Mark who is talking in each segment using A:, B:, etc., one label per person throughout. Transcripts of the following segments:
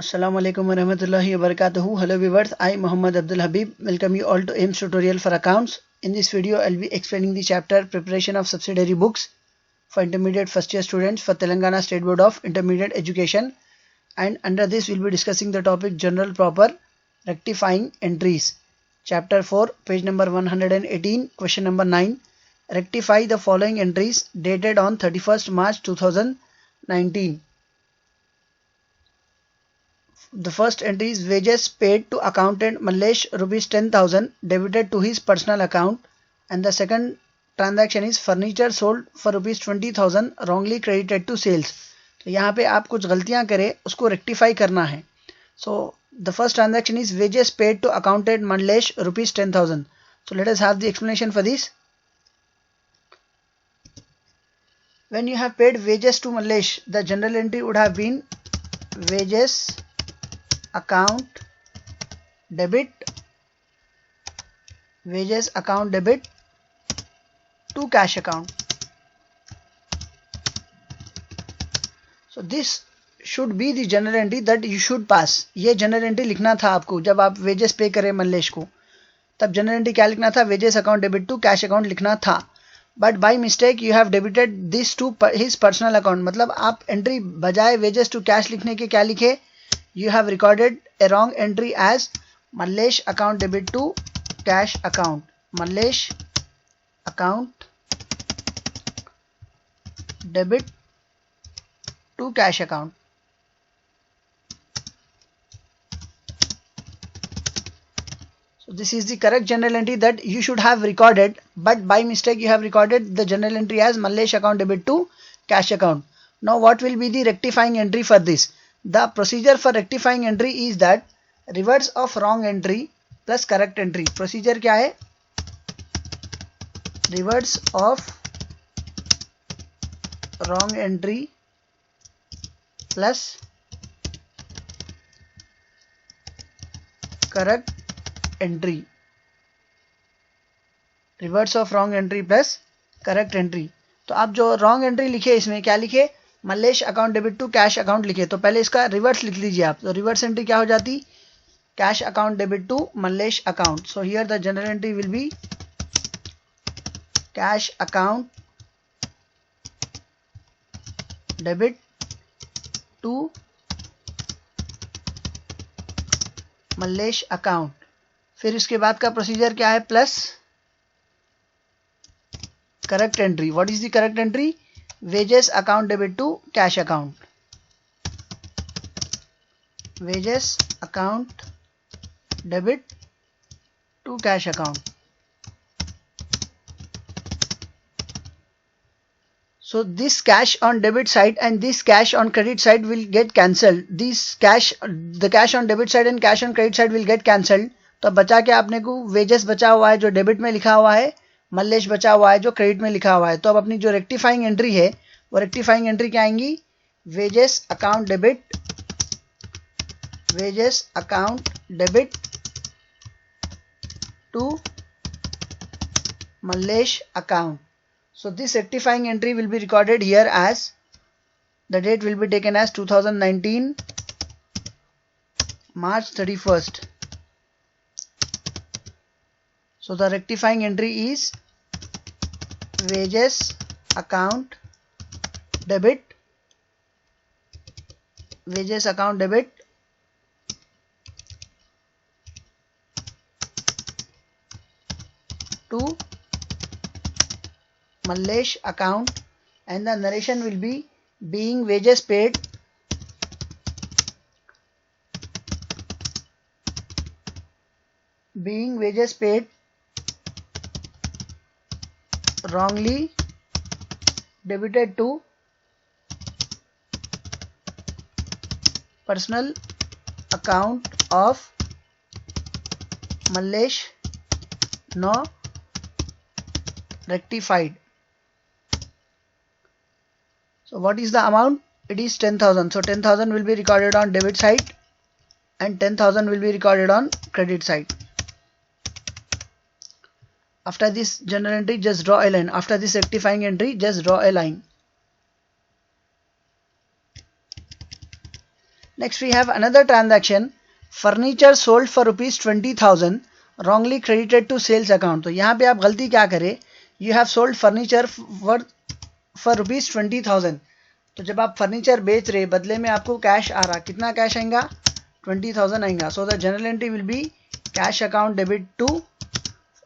A: Assalamu alaikum warahmatullahi wabarakatuh. Hello viewers, I Muhammad Abdul Habib welcome you all to AIMS tutorial for accounts. In this video, I'll be explaining the chapter preparation of subsidiary books for intermediate first year students for Telangana State Board of Intermediate Education, and under this we'll be discussing the topic general proper rectifying entries. Chapter 4, page number 118, question number 9. Rectify the following entries dated on 31st March 2019. The first entry is wages paid to accountant Mallesh rupees 10,000 debited to his personal account, and the second transaction is furniture sold for rupees 20,000 wrongly credited to sales. तो यहाँ पे आप कुछ गलतियाँ करें उसको rectify करना है. So the first transaction is wages paid to accountant Mallesh rupees 10,000. So let us have the explanation for this. When you have paid wages to Mallesh, the general entry would have been wages account debit, wages account debit to cash account. So this should be the general entry that you should pass. ये general entry लिखना था आपको जब आप wages पे करें मल्लेश को, तब general entry क्या लिखना था? wages account debit to cash account लिखना था. But by mistake you have debited this to his personal account. मतलब आप entry बजाय wages to cash लिखने के क्या लिखे? You have recorded a wrong entry as Mallesh account debit to cash account. Mallesh account debit to cash account. So this is the correct general entry that you should have recorded, but by mistake you have recorded the general entry as Mallesh account debit to cash account. Now what will be the rectifying entry for this? The procedure for rectifying entry is that reverse of wrong entry plus correct entry. Procedure क्या है? Reverse of wrong entry plus correct entry. Reverse of wrong entry plus correct entry. तो आप जो wrong entry लिखे इसमें क्या लिखे? Mallesh account debit to cash account लिखे. तो पहले इसका रिवर्स लिख लीजिए आप. तो रिवर्स एंट्री क्या हो जाती? Cash account debit to Mallesh account. So here the journal entry will be cash account debit to Mallesh account. फिर इसके बाद का प्रोसीजर क्या है? Plus correct entry. What is the correct entry? wages account debit to cash account. Wages account debit to cash account. So this cash on debit side and this cash on credit side will get cancelled. The cash on debit side and cash on credit side will get cancelled. तो बचा क्या आपने को? wages बचा हुआ है जो debit में लिखा हुआ है, मल्लेश बचा हुआ है जो क्रेडिट में लिखा हुआ है. तो अब अपनी जो रेक्टिफाइंग एंट्री है वो रेक्टिफाइंग एंट्री क्या आएंगी? Wages account debit, wages account debit to Mallesh account. So this rectifying entry will be recorded here as the date will be taken as 2019 March 31st. So the rectifying entry is wages account debit, wages account debit to Mallesh account, and the narration will be being wages paid wrongly debited to personal account of Mallesh, now rectified. So what is the amount? It is 10,000. So 10,000 will be recorded on debit side and 10,000 will be recorded on credit side. After this general entry, just draw a line. After this rectifying entry, just draw a line. Next we have another transaction, furniture sold for ₹20,000 wrongly credited to sales account. तो यहाँ पे आप गलती क्या करें, you have sold furniture for ₹20,000। तो जब आप फर्नीचर बेच रहे बदले में आपको कैश आ रहा, कितना कैश आएगा, 20,000 आएगा। So the journal entry will be cash account debit to,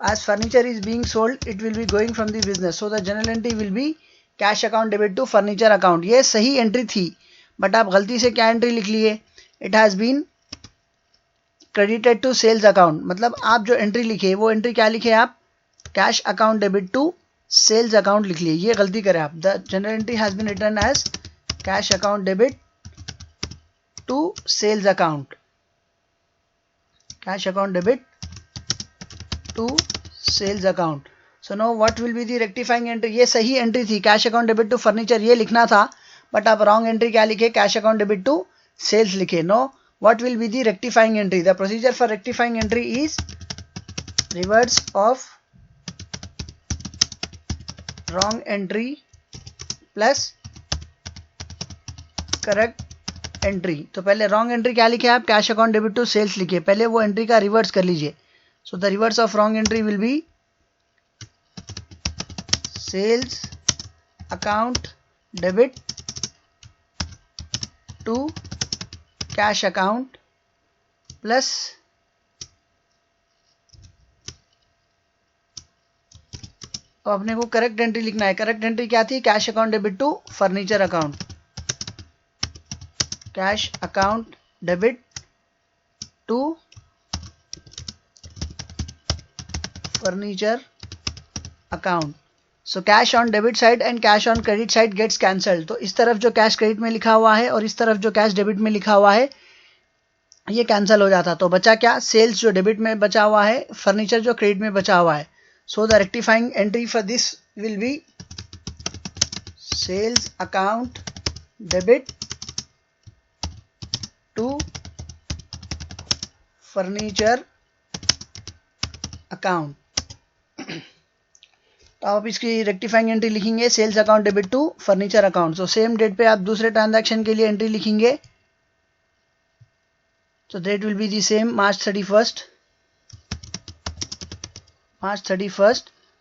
A: as furniture is being sold it will be going from the business, so the journal entry will be cash account debit to furniture account। ये सही entry थी, but आप गलती से क्या entry लिख लिए, it has been credited to sales account. मतलब आप जो एंट्री लिखे वो एंट्री क्या लिखे आप, cash account debit to sales account लिख लिए, ये गलती करें आप। The journal entry has been written as cash account debit to sales account, cash account debit to sales account. So now what will be the rectifying entry, ये सही entry थी, cash account debit to furniture ये लिखना था, but आप wrong entry क्या लिखे, cash account debit to sales लिखे। Now, what will be the rectifying entry, the procedure for rectifying entry is reverse of wrong entry plus correct entry. तो पहले wrong entry क्या लिखे आप, cash account debit to sales लिखे, पहले वो entry का रिवर्स कर लीजिए। So the reverse of wrong entry will be sales account debit to cash account plus अब अपने को करेक्ट एंट्री लिखना है। करेक्ट एंट्री क्या थी, cash account debit to furniture account, cash account debit to furniture account। So cash on debit side and cash on credit side gets cancelled। तो इस तरफ जो कैश क्रेडिट में लिखा हुआ है और इस तरफ जो कैश डेबिट में लिखा हुआ है ये कैंसिल हो जाता। तो बचा क्या, सेल्स जो डेबिट में बचा हुआ है, फर्नीचर जो क्रेडिट में बचा हुआ है। So the rectifying entry for this will be sales account debit to furniture account. तो आप इसकी रेक्टिफाइंग एंट्री लिखेंगे sales account debit to furniture account. So same date पे आप दूसरे ट्रांजैक्शन के लिए एंट्री लिखेंगे, तो date will be the same, March 31।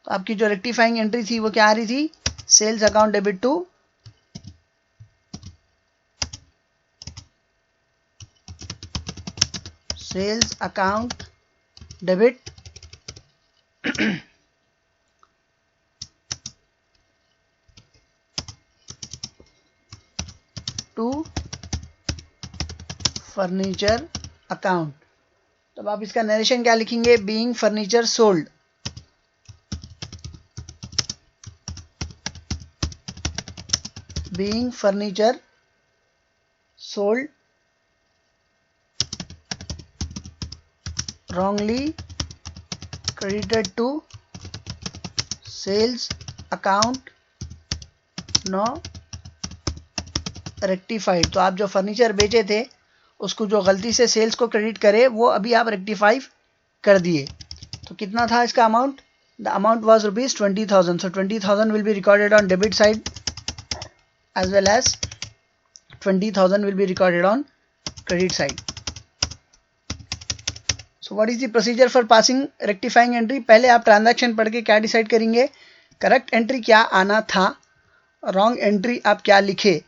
A: तो आपकी जो रेक्टिफाइंग एंट्री थी वो क्या आ रही थी, sales account debit to sales account debit to furniture account. तब आप इसका नरेशन क्या लिखेंगे, being furniture sold, being furniture sold wrongly credited to sales account no rectified। तो आप जो फर्नीचर बेचे थे उसको जो गलती से सेल्स को क्रेडिट करे वो अभी आप रेक्टिफाई कर दिए। तो कितना था इसका amount, the amount was ₹20,000। So 20,000 will be recorded on debit side as well as 20,000 will be recorded on credit side। So what is the procedure for passing rectifying entry? पहले आप ट्रांजैक्शन पढ़ के क्या डिसाइड करेंगे, correct entry क्या आना था, wrong entry आप क्या लिखे,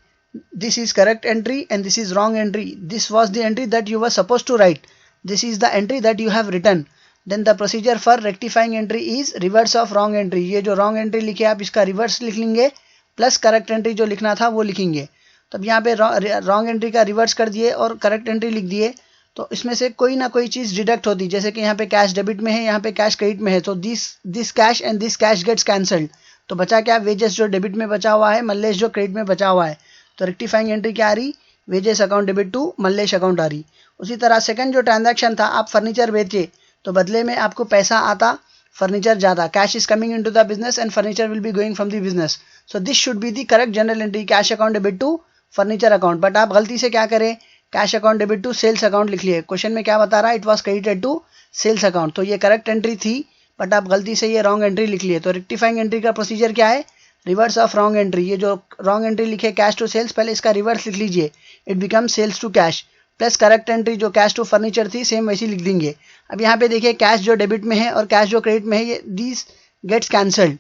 A: this is correct entry and this is wrong entry, this was the entry that you were supposed to write, this is the entry that you have written। then the procedure for rectifying entry is reverse of wrong entry। ये जो wrong entry लिखे आप इसका reverse लिख लेंगे plus correct entry जो लिखना था वो लिखेंगे। तब यहाँ पे रॉन्ग एंट्री का रिवर्स कर दिए और करेक्ट एंट्री लिख दिए, तो इसमें से कोई ना कोई चीज़ डिडक्ट होती, जैसे कि यहाँ पे कैश डेबिट में है, यहाँ पे कैश क्रेडिट में है, तो this cash and this cash gets cancelled. तो बचा क्या, वेजेस जो डेबिट में बचा हुआ है, मल्लेश जो क्रेडिट में बचा हुआ है। तो रेक्टिफाइंग एंट्री क्या आ रही, wages account debit to Mallesh account आ रही। उसी तरह सेकंड जो ट्रांजैक्शन था, आप फर्नीचर बेचे तो बदले में आपको पैसा आता, फर्नीचर जाता, cash is coming into the business and furniture will be going from the business. So this should be the correct journal entry, cash account debit to furniture account. But आप गलती से क्या करें, cash account debit to sales account लिख लिए। Question में क्या बता रहा है, it was credited to sales account. तो ये करेक्ट एंट्री थी, बट आप गलती से ये रॉन्ग एंट्री लिख लिए। तो रेक्टिफाइंग एंट्री का प्रोसीजर क्या है, रिवर्स ऑफ रॉन्ग एंट्री, ये जो रॉन्ग एंट्री लिखे कैश टू सेल्स, पहले इसका रिवर्स लिख लीजिए, it become sales to cash, plus correct entry जो कैश टू फर्नीचर थी सेम वैसी लिख देंगे। अब यहाँ पे देखिए कैश जो डेबिट में है और कैश जो क्रेडिट में है, ये दिस गेट्स कैंसल्ड,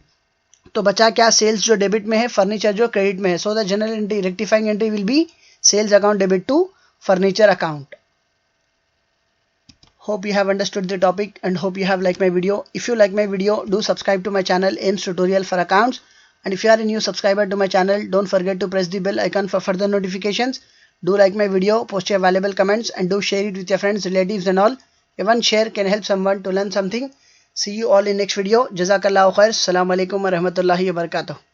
A: तो बचा क्या, सेल्स जो डेबिट में है, फर्नीचर जो क्रेडिट में है। So the journal entry rectifying entry will be sales account debit to furniture account. Hope you have understood the topic and hope you have liked my video. If you like my video, do subscribe to my channel AIMS Tutorial for Accounts. And if you are a new subscriber to my channel, don't forget to press the bell icon for further notifications. Do like my video, post your valuable comments and do share it with your friends, relatives and all. Even share can help someone to learn something. See you all in next video. Jazakallahu khair. Assalamu alaikum wa rahmatullahi wa barakatuh.